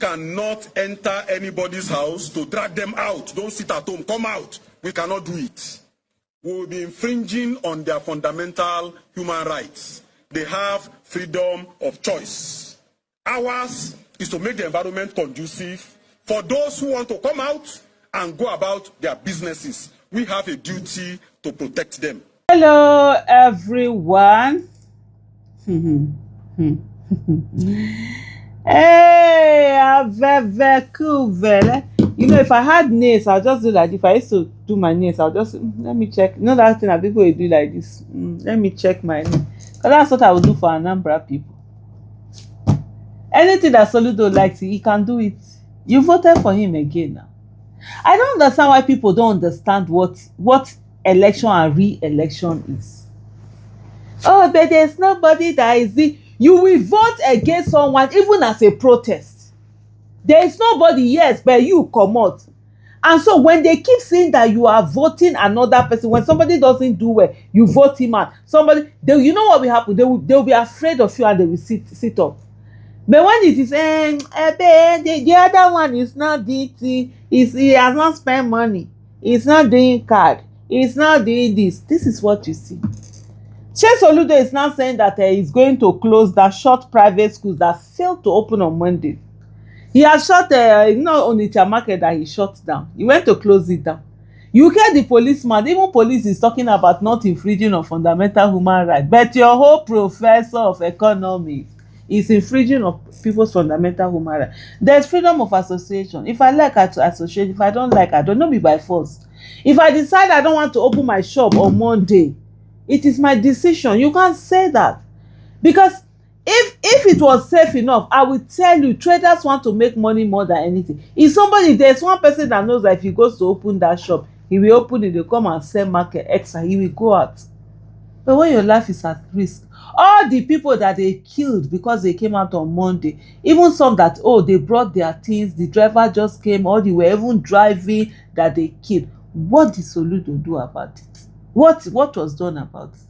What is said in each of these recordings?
cannot enter anybody's house to drag them out. Don't sit at home, come out. We cannot do it. We will be infringing on their fundamental human rights. They have freedom of choice. Ours is to make the environment conducive for those who want to come out and go about their businesses. We have a duty to protect them. Hello, everyone. Hey, you know, if I had nails, I'll just do like if I used to do my nails, I'll just let me check. You know that thing that people will do like this. Let me check my nails. Because that's what I would do for Anambra people. Anything that Soludo likes, he can do it. You voted for him again now. I don't understand why people don't understand what election and re-election is. Oh, but there's nobody that is the. You will vote against someone even as a protest. There is nobody, yes, but you come out. And so when they keep saying that you are voting another person, when somebody doesn't do well, you vote him out. You know what will happen? They will be afraid of you and they will sit up. But when it is, the other one is not DT, he has not spent money, he's not doing card, he's not doing this. This is what you see. Soludo is now saying that he's going to close that short private schools that failed to open on Monday. He has shut, not only the market that he shut down. He went to close it down. You hear the policeman, even police is talking about not infringing on fundamental human rights. But your whole professor of economics is infringing on people's fundamental human rights. There's freedom of association. If I like, I associate. If I don't like, I don't know, be by force. If I decide I don't want to open my shop on Monday, it is my decision. You can't say that. Because if it was safe enough, I will tell you, traders want to make money more than anything. If there's one person that knows that if he goes to open that shop, he will open it, they'll come and sell market extra, he will go out. But when your life is at risk, all the people that they killed because they came out on Monday, even some that, they brought their things, the driver just came, or they were even driving that they killed. What did Soludo do about it? What was done about it?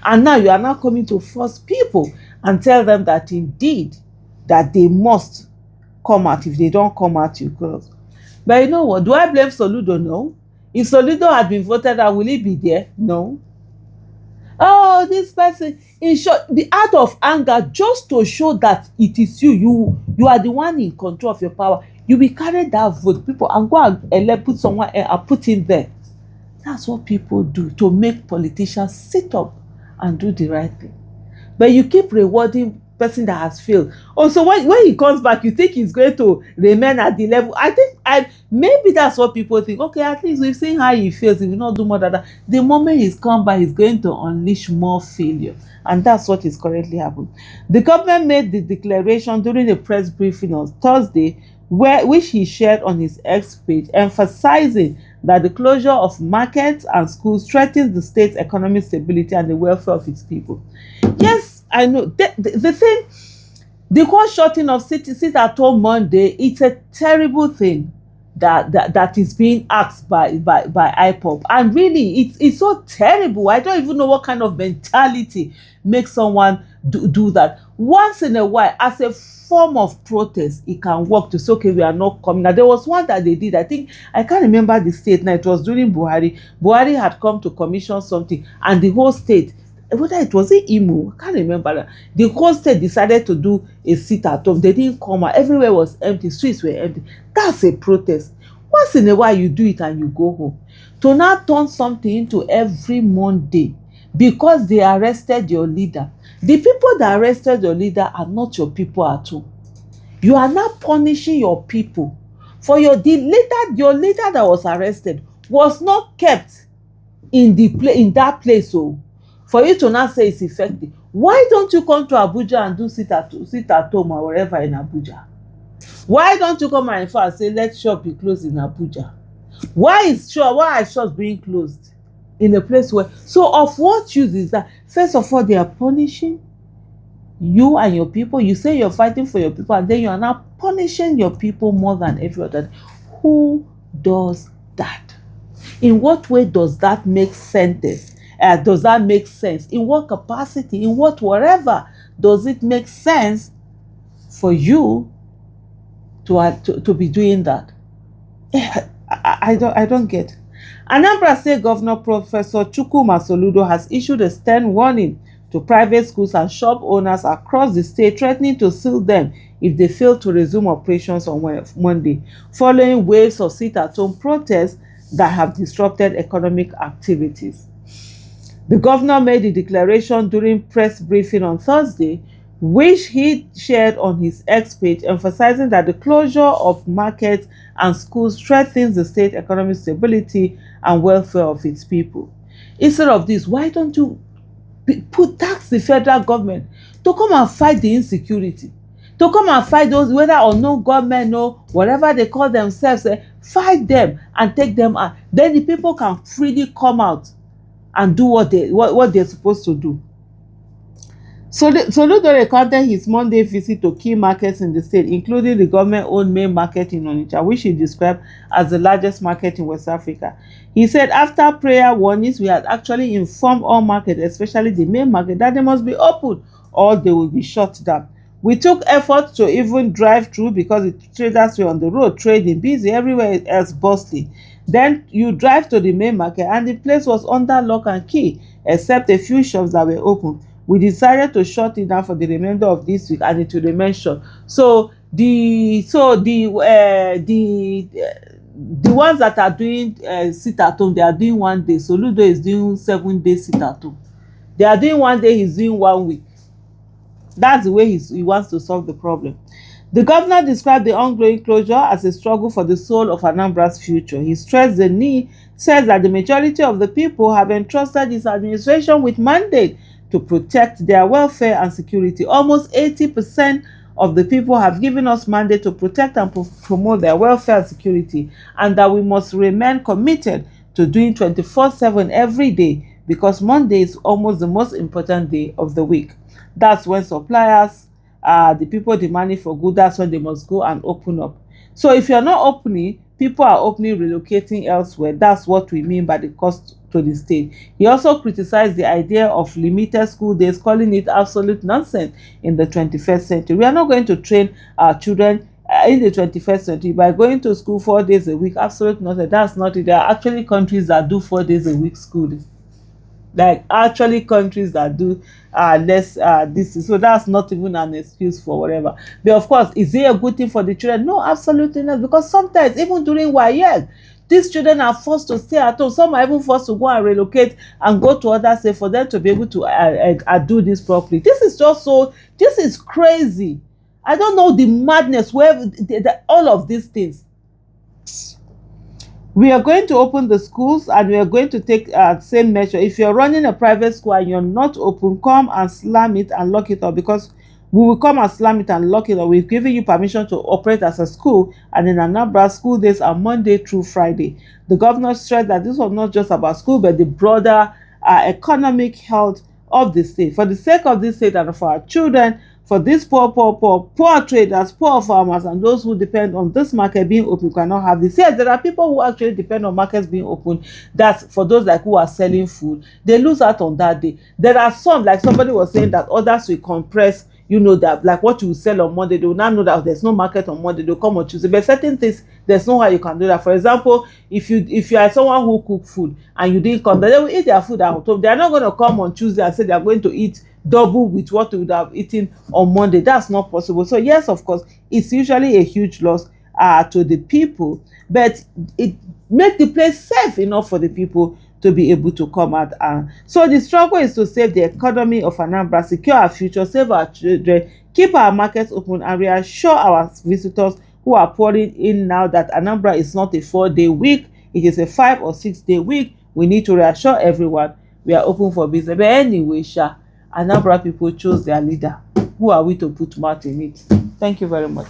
And now you are now coming to force people and tell them that indeed that they must come out. If they don't come out, you close. But you know what? Do I blame Soludo? No. If Soludo had been voted out, will he be there? No. Oh, this person, in short, the out of anger, just to show that it is you are the one in control of your power, you will carry that vote, people, and go and put someone and put in there. That's what people do to make politicians sit up and do the right thing. But you keep rewarding person that has failed. Also, when he comes back, you think he's going to remain at the level. I think maybe that's what people think. Okay, at least we've seen how he fails. He will not do more than that. The moment he's come back, he's going to unleash more failure. And that's what is currently happening. The government made the declaration during a press briefing on Thursday, which he shared on his X page, emphasizing that the closure of markets and schools threatens the state's economic stability and the welfare of its people. Yes, I know. The thing, the whole shutting of sit at home Monday, it's a terrible thing that is being asked by IPOB. And really, it's so terrible. I don't even know what kind of mentality makes someone do that. Once in a while, as a form of protest, it can work to say, okay, we are not coming. Now, there was one that they did, I can't remember the state now, it was during Buhari. Buhari had come to commission something, and the whole state, whether it was Imo, I can't remember that. The whole state decided to do a sit at home. They didn't come out. Everywhere was empty. Streets were empty. That's a protest. Once in a while, you do it and you go home. To now turn something into every Monday because they arrested your leader. The people that arrested your leader are not your people at all. You are not punishing your people. For your leader that was arrested was not kept in that place. So for you to not say it's effective, why don't you come to Abuja and do sit at home or wherever in Abuja? Why don't you come and say let shop be closed in Abuja? Why are shops being closed in a place where, so of what use is that? First of all, they are punishing you and your people. You say you're fighting for your people, and then you are now punishing your people more than every other. Who does that? In what way does that make sense? Does that make sense? In what capacity? In whatever does it make sense for you to be doing that. I don't get. Anambra State Governor Professor Chukwuma Soludo has issued a stern warning to private schools and shop owners across the state, threatening to seal them if they fail to resume operations on Monday, following waves of sit-at-home protests that have disrupted economic activities. The governor made the declaration during press briefing on Thursday, which he shared on his X page, emphasizing that the closure of markets and schools threatens the state economic stability and welfare of its people. Instead of this, why don't you tax the federal government to come and fight the insecurity, to come and fight those, whether or no government or whatever they call themselves, fight them and take them out. Then the people can freely come out and do what they're supposed to do. Soludo recounted his Monday visit to key markets in the state, including the government-owned main market in Onitsha, which he described as the largest market in West Africa. He said after prayer warnings, we had actually informed all markets, especially the main market, that they must be open or they will be shut down. We took efforts to even drive through because the traders were on the road, trading, busy, everywhere else bustling. Then you drive to the main market and the place was under lock and key, except a few shops that were open. We decided to shut it down for the remainder of this week, and it will remain shut. So the ones that are doing sit at home, they are doing 1 day. Soludo is doing 7 days sit at home. They are doing 1 day, he's doing 1 week. That's the way he wants to solve the problem. The governor described the ongoing closure as a struggle for the soul of Anambra's future. He stressed says that the majority of the people have entrusted his administration with mandate to protect their welfare and security. Almost 80% of the people have given us mandate to protect and promote their welfare and security, and that we must remain committed to doing 24/7 every day, because Monday is almost the most important day of the week. That's when suppliers, the people demanding for good, that's when they must go and open up. So if you're not opening, people are openly relocating elsewhere. That's what we mean by the cost to the state. He also criticized the idea of limited school days, calling it absolute nonsense in the 21st century. We are not going to train our children in the 21st century by going to school 4 days a week. Absolute nonsense. That's not it. There are actually countries that do 4 days a week schooling. Like actually countries that do less this. So that's not even an excuse for whatever. But of course, is it a good thing for the children? No, absolutely not. Because sometimes, even during WAEC, these children are forced to stay at home. Some are even forced to go and relocate and go to other states for them to be able to do this properly. This is crazy. I don't know the madness where all of these things. We are going to open the schools and we are going to take same measure. If you're running a private school and you're not open, come and slam it and lock it up, because we will come and slam it and lock it up. We've given you permission to operate as a school, and in Anambra, school days are Monday through Friday. The governor stressed that this was not just about school, but the broader economic health of the state. For the sake of this state and for our children, for these poor traders, poor farmers, and those who depend on this market being open cannot have this. Yes, there are people who actually depend on markets being open. That's for those like who are selling food. They lose out on that day. There are some, like somebody was saying, that others will compress, that like what you sell on Monday, they will now know that there's no market on Monday, they'll come on Tuesday. But certain things, there's no how you can do that. For example, if you are someone who cook food and you didn't come, they will eat their food at home. They are not going to come on Tuesday and say they are going to eat double with what they would have eaten on Monday. That's not possible. So yes, of course, it's usually a huge loss to the people, but it makes the place safe enough for the people to be able to come out. So the struggle is to save the economy of Anambra, secure our future, save our children, keep our markets open, and reassure our visitors who are pouring in now that Anambra is not a 4-day week, it is a 5 or 6 day week. We need to reassure everyone we are open for business. But anyway, Anambra people chose their leader. Who are we to put mouth in it? Thank you very much.